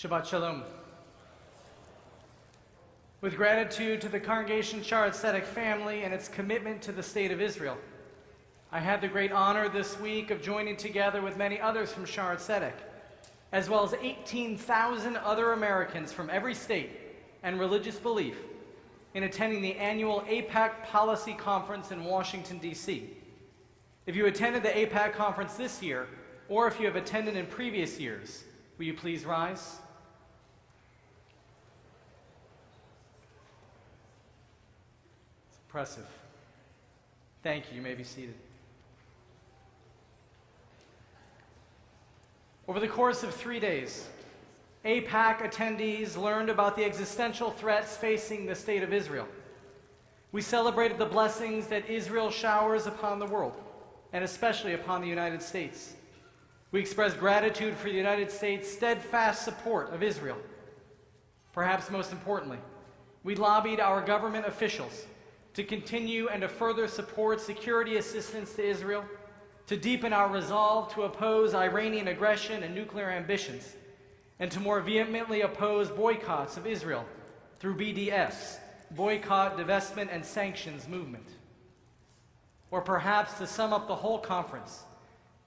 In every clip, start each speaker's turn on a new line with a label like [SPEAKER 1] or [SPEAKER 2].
[SPEAKER 1] Shabbat Shalom. With gratitude to the congregation Shaarey Zedek family and its commitment to the State of Israel, I had the great honor this week of joining together with many others from Shaarey Zedek, as well as 18,000 other Americans from every state and religious belief in attending the annual AIPAC Policy Conference in Washington, D.C. If you attended the AIPAC conference this year, or if you have attended in previous years, will you please rise? It's impressive. Thank you. You may be seated. Over the course of 3 days, AIPAC attendees learned about the existential threats facing the State of Israel. We celebrated the blessings that Israel showers upon the world, and especially upon the United States. We expressed gratitude for the United States' steadfast support of Israel. Perhaps most importantly, we lobbied our government officials to continue and to further support security assistance to Israel, to deepen our resolve to oppose Iranian aggression and nuclear ambitions, and to more vehemently oppose boycotts of Israel through BDS, Boycott, Divestment, and Sanctions movement. Or perhaps to sum up the whole conference,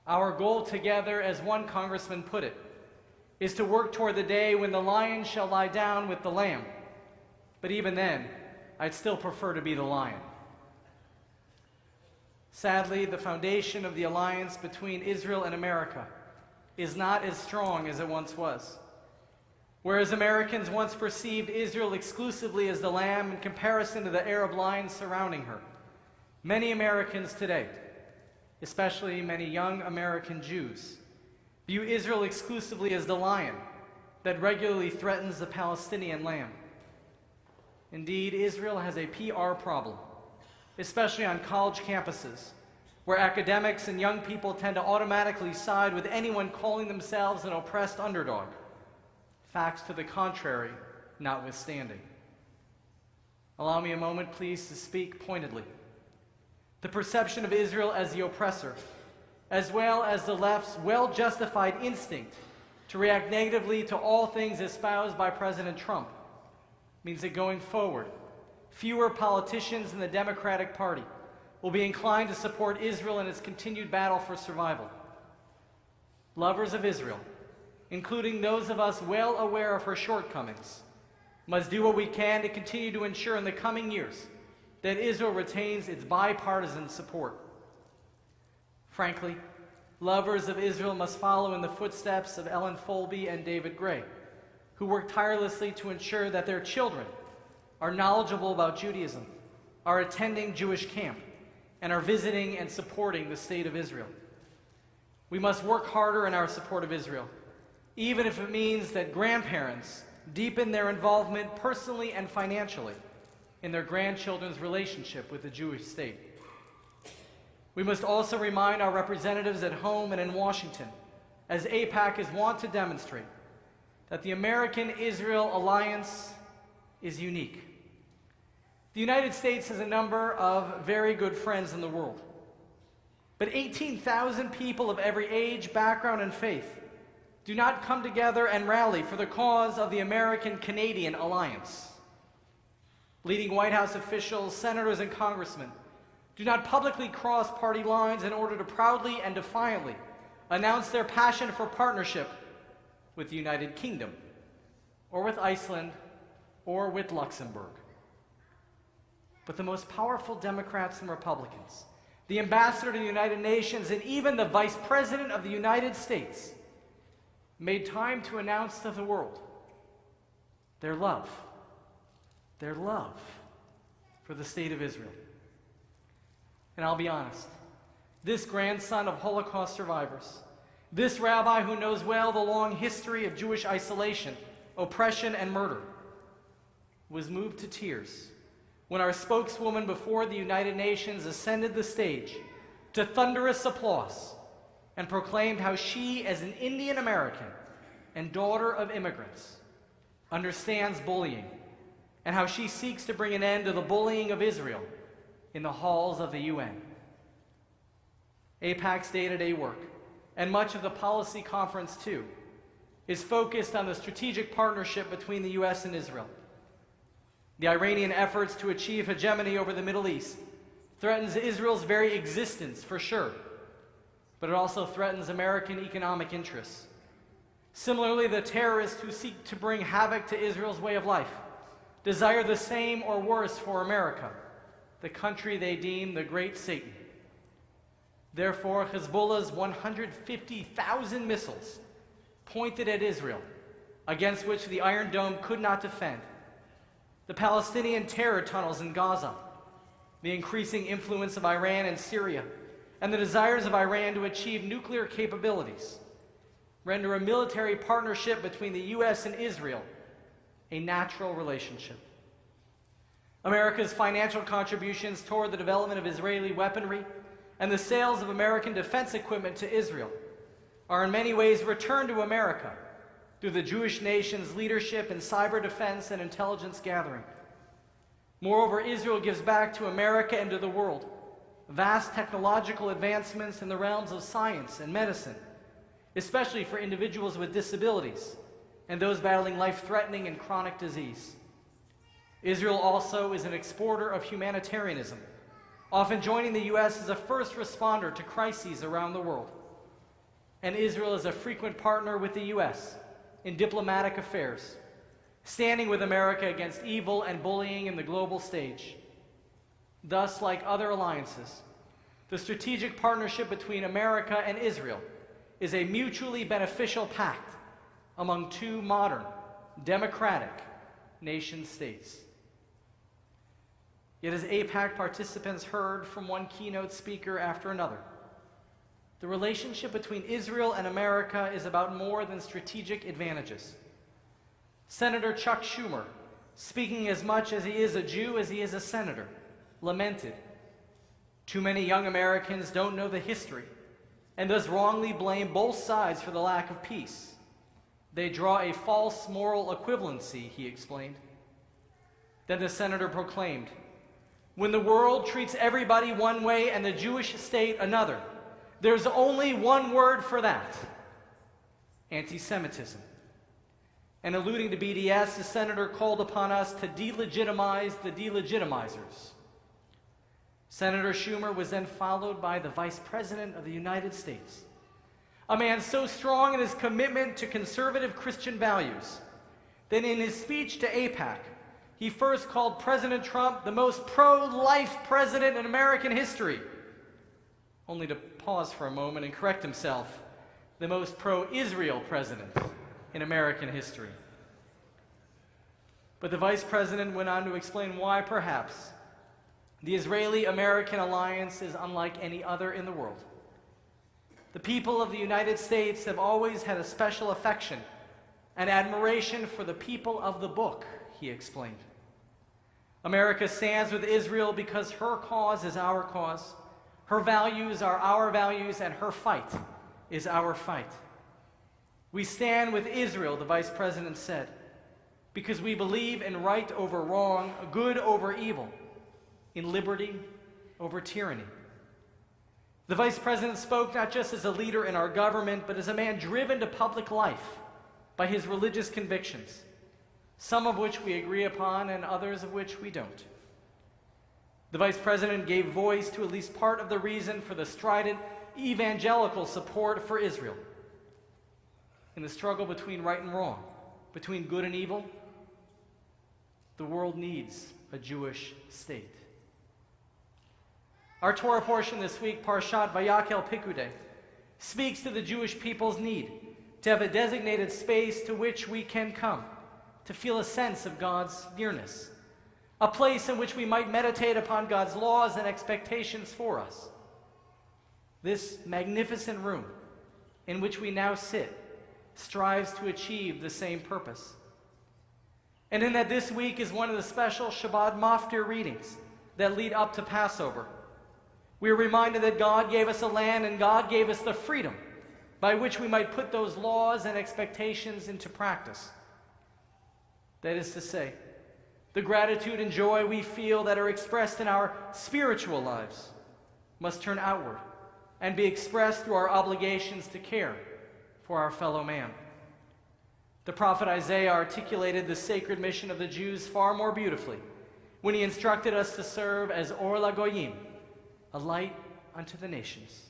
[SPEAKER 1] our goal together, as one congressman put it, is to work toward the day when the lion shall lie down with the lamb. But even then, I'd still prefer to be the lion. Sadly, the foundation of the alliance between Israel and America is not as strong as it once was. Whereas Americans once perceived Israel exclusively as the lamb in comparison to the Arab lions surrounding her, many Americans today, especially many young American Jews, view Israel exclusively as the lion that regularly threatens the Palestinian lamb. Indeed, Israel has a PR problem, especially on college campuses, where academics and young people tend to automatically side with anyone calling themselves an oppressed underdog, facts to the contrary notwithstanding. Allow me a moment, please, to speak pointedly. The perception of Israel as the oppressor, as well as the left's well-justified instinct to react negatively to all things espoused by President Trump, means that going forward, fewer politicians in the Democratic Party will be inclined to support Israel in its continued battle for survival. Lovers of Israel, including those of us well aware of her shortcomings, must do what we can to continue to ensure in the coming years that Israel retains its bipartisan support. Frankly, lovers of Israel must follow in the footsteps of Ellen Folby and David Gray, who work tirelessly to ensure that their children are knowledgeable about Judaism, are attending Jewish camp, and are visiting and supporting the State of Israel. We must work harder in our support of Israel, even if it means that grandparents deepen their involvement personally and financially in their grandchildren's relationship with the Jewish state. We must also remind our representatives at home and in Washington, as AIPAC is wont to demonstrate, that the American-Israel alliance is unique. The United States has a number of very good friends in the world, but 18,000 people of every age, background, and faith do not come together and rally for the cause of the American-Canadian alliance. Leading White House officials, senators, and congressmen do not publicly cross party lines in order to proudly and defiantly announce their passion for partnership with the United Kingdom, or with Iceland, or with Luxembourg. But the most powerful Democrats and Republicans, the ambassador to the United Nations, and even the Vice President of the United States made time to announce to the world their love for the State of Israel. And I'll be honest, this grandson of Holocaust survivors, this rabbi who knows well the long history of Jewish isolation, oppression, and murder, was moved to tears when our spokeswoman before the United Nations ascended the stage to thunderous applause and proclaimed how she, as an Indian American and daughter of immigrants, understands bullying, and how she seeks to bring an end to the bullying of Israel in the halls of the UN. AIPAC's day-to-day work, and much of the policy conference too, is focused on the strategic partnership between the U.S. and Israel. The Iranian efforts to achieve hegemony over the Middle East threatens Israel's very existence, for sure, but it also threatens American economic interests. Similarly, the terrorists who seek to bring havoc to Israel's way of life desire the same or worse for America, the country they deem the great Satan. Therefore, Hezbollah's 150,000 missiles pointed at Israel, against which the Iron Dome could not defend, the Palestinian terror tunnels in Gaza, the increasing influence of Iran in Syria, and the desires of Iran to achieve nuclear capabilities render a military partnership between the U.S. and Israel a natural relationship. America's financial contributions toward the development of Israeli weaponry and the sales of American defense equipment to Israel are in many ways returned to America through the Jewish nation's leadership in cyber defense and intelligence gathering. Moreover, Israel gives back to America and to the world vast technological advancements in the realms of science and medicine, especially for individuals with disabilities and those battling life-threatening and chronic disease. Israel also is an exporter of humanitarianism, often joining the U.S. as a first responder to crises around the world. And Israel is a frequent partner with the U.S. in diplomatic affairs, standing with America against evil and bullying in the global stage. Thus, like other alliances, the strategic partnership between America and Israel is a mutually beneficial pact among two modern, democratic nation-states. Yet as AIPAC participants heard from one keynote speaker after another, the relationship between Israel and America is about more than strategic advantages. Senator Chuck Schumer, speaking as much as he is a Jew as he is a senator, lamented, "Too many young Americans don't know the history and thus wrongly blame both sides for the lack of peace. They draw a false moral equivalency," he explained. Then the senator proclaimed, "When the world treats everybody one way and the Jewish state another, there's only one word for that: anti-Semitism." And alluding to BDS, the senator called upon us to delegitimize the delegitimizers. Senator Schumer was then followed by the Vice President of the United States, a man so strong in his commitment to conservative Christian values that in his speech to AIPAC, he first called President Trump the most pro-life president in American history, only to pause for a moment and correct himself, the most pro-Israel president in American history. But the Vice President went on to explain why, perhaps, the Israeli-American alliance is unlike any other in the world. The people of the United States have always had a special affection and admiration for the people of the book, he explained. America stands with Israel because her cause is our cause, her values are our values, and her fight is our fight. We stand with Israel, the Vice President said, because we believe in right over wrong, good over evil, in liberty over tyranny. The Vice President spoke not just as a leader in our government, but as a man driven to public life by his religious convictions, some of which we agree upon and others of which we don't. The Vice President gave voice to at least part of the reason for the strident evangelical support for Israel. In the struggle between right and wrong, between good and evil, the world needs a Jewish state. Our Torah portion this week, Parshat Vayakhel Pikudei, speaks to the Jewish people's need to have a designated space to which we can come, to feel a sense of God's nearness, a place in which we might meditate upon God's laws and expectations for us. This magnificent room in which we now sit strives to achieve the same purpose. And in that this week is one of the special Shabbat Maftir readings that lead up to Passover. We are reminded that God gave us a land and God gave us the freedom by which we might put those laws and expectations into practice. That is to say, the gratitude and joy we feel that are expressed in our spiritual lives must turn outward and be expressed through our obligations to care for our fellow man. The prophet Isaiah articulated the sacred mission of the Jews far more beautifully when he instructed us to serve as Or LaGoyim, a light unto the nations.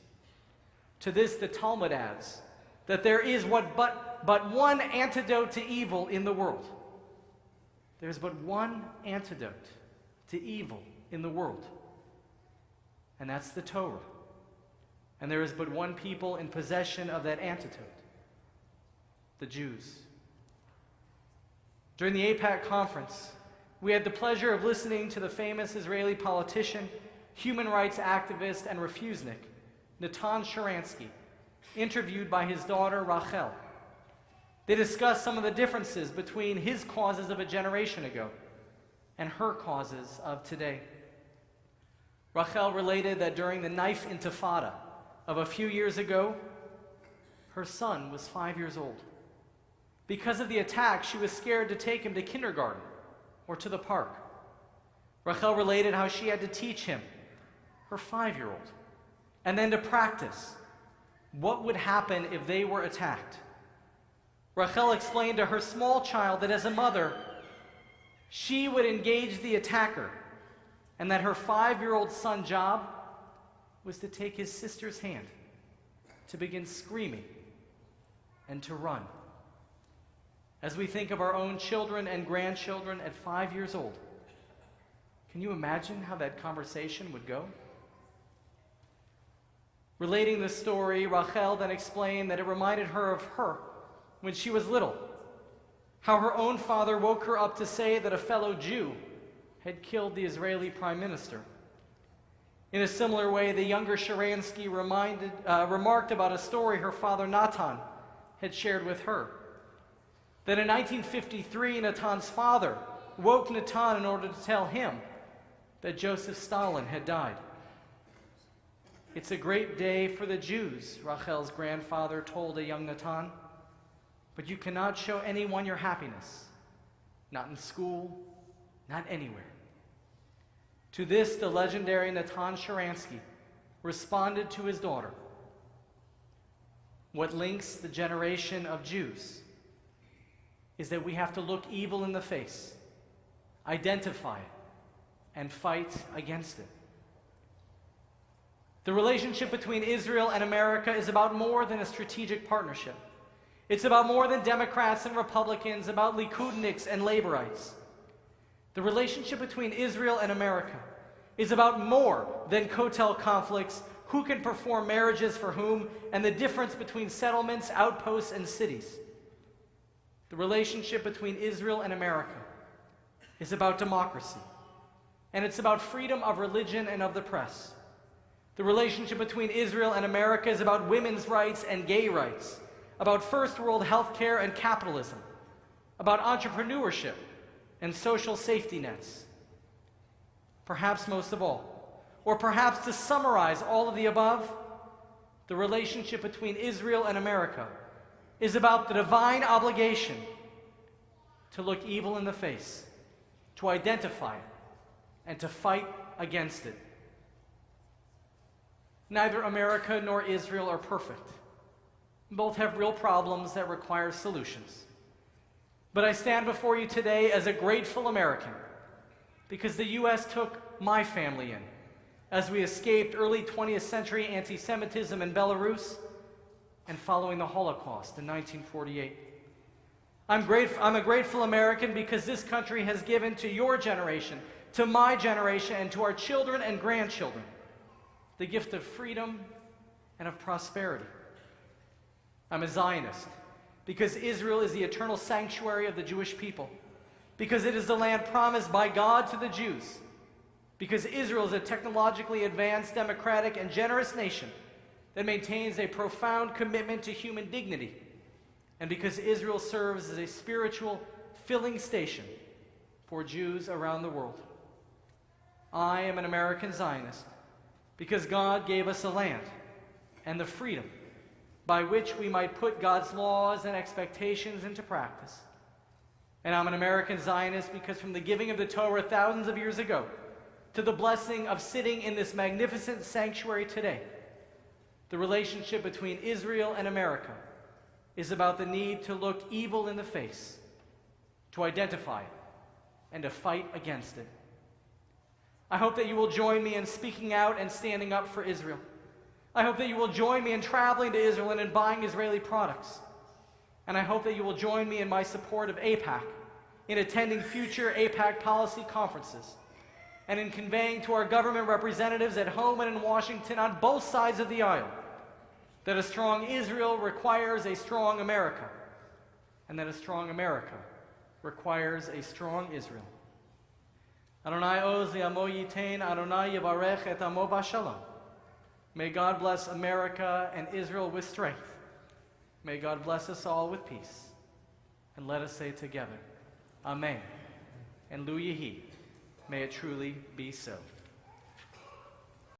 [SPEAKER 1] To this the Talmud adds that there is but one antidote to evil in the world. There's but one antidote to evil in the world, and that's the Torah. And there is but one people in possession of that antidote, the Jews. During the AIPAC conference, we had the pleasure of listening to the famous Israeli politician, human rights activist, and refusnik, Natan Sharansky, interviewed by his daughter Rachel. They discussed some of the differences between his causes of a generation ago and her causes of today. Rachel related that during the knife intifada of a few years ago, her son was 5 years old. Because of the attack, she was scared to take him to kindergarten or to the park. Rachel related how she had to teach him, her 5-year-old, and then to practice what would happen if they were attacked. Rachel explained to her small child that as a mother, she would engage the attacker, and that her 5-year-old son's job was to take his sister's hand, to begin screaming, and to run. As we think of our own children and grandchildren at 5 years old, can you imagine how that conversation would go? Relating the story, Rachel then explained that it reminded her of her when she was little, how her own father woke her up to say that a fellow Jew had killed the Israeli prime minister. In a similar way, the younger Sharansky remarked about a story her father Natan had shared with her. That in 1953, Natan's father woke Natan in order to tell him that Joseph Stalin had died. It's a great day for the Jews, Rachel's grandfather told a young Natan, but you cannot show anyone your happiness, not in school, not anywhere. To this, the legendary Natan Sharansky responded to his daughter, what links the generation of Jews is that we have to look evil in the face, identify it, and fight against it. The relationship between Israel and America is about more than a strategic partnership. It's about more than Democrats and Republicans, about Likudniks and Laborites. The relationship between Israel and America is about more than Kotel conflicts, who can perform marriages for whom, and the difference between settlements, outposts, and cities. The relationship between Israel and America is about democracy, and it's about freedom of religion and of the press. The relationship between Israel and America is about women's rights and gay rights, about first world healthcare and capitalism, about entrepreneurship and social safety nets. Perhaps most of all, or perhaps to summarize all of the above, the relationship between Israel and America is about the divine obligation to look evil in the face, to identify it, and to fight against it. Neither America nor Israel are perfect. Both have real problems that require solutions. But I stand before you today as a grateful American because the U.S. took my family in as we escaped early 20th century anti-Semitism in Belarus and following the Holocaust in 1948. I'm a grateful American because this country has given to your generation, to my generation, and to our children and grandchildren the gift of freedom and of prosperity. I'm a Zionist because Israel is the eternal sanctuary of the Jewish people, because it is the land promised by God to the Jews, because Israel is a technologically advanced, democratic, and generous nation that maintains a profound commitment to human dignity, and because Israel serves as a spiritual filling station for Jews around the world. I am an American Zionist because God gave us a land and the freedom by which we might put God's laws and expectations into practice. And I'm an American Zionist because from the giving of the Torah thousands of years ago to the blessing of sitting in this magnificent sanctuary today, the relationship between Israel and America is about the need to look evil in the face, to identify it, and to fight against it. I hope that you will join me in speaking out and standing up for Israel. I hope that you will join me in traveling to Israel and in buying Israeli products. And I hope that you will join me in my support of AIPAC, in attending future AIPAC policy conferences, and in conveying to our government representatives at home and in Washington on both sides of the aisle that a strong Israel requires a strong America, and that a strong America requires a strong Israel. Adonai oz li'amo yitain, Adonai yivarech et amo b'shalom. May God bless America and Israel with strength. May God bless us all with peace. And let us say together, Amen. And Lu Yehi. May it truly be so.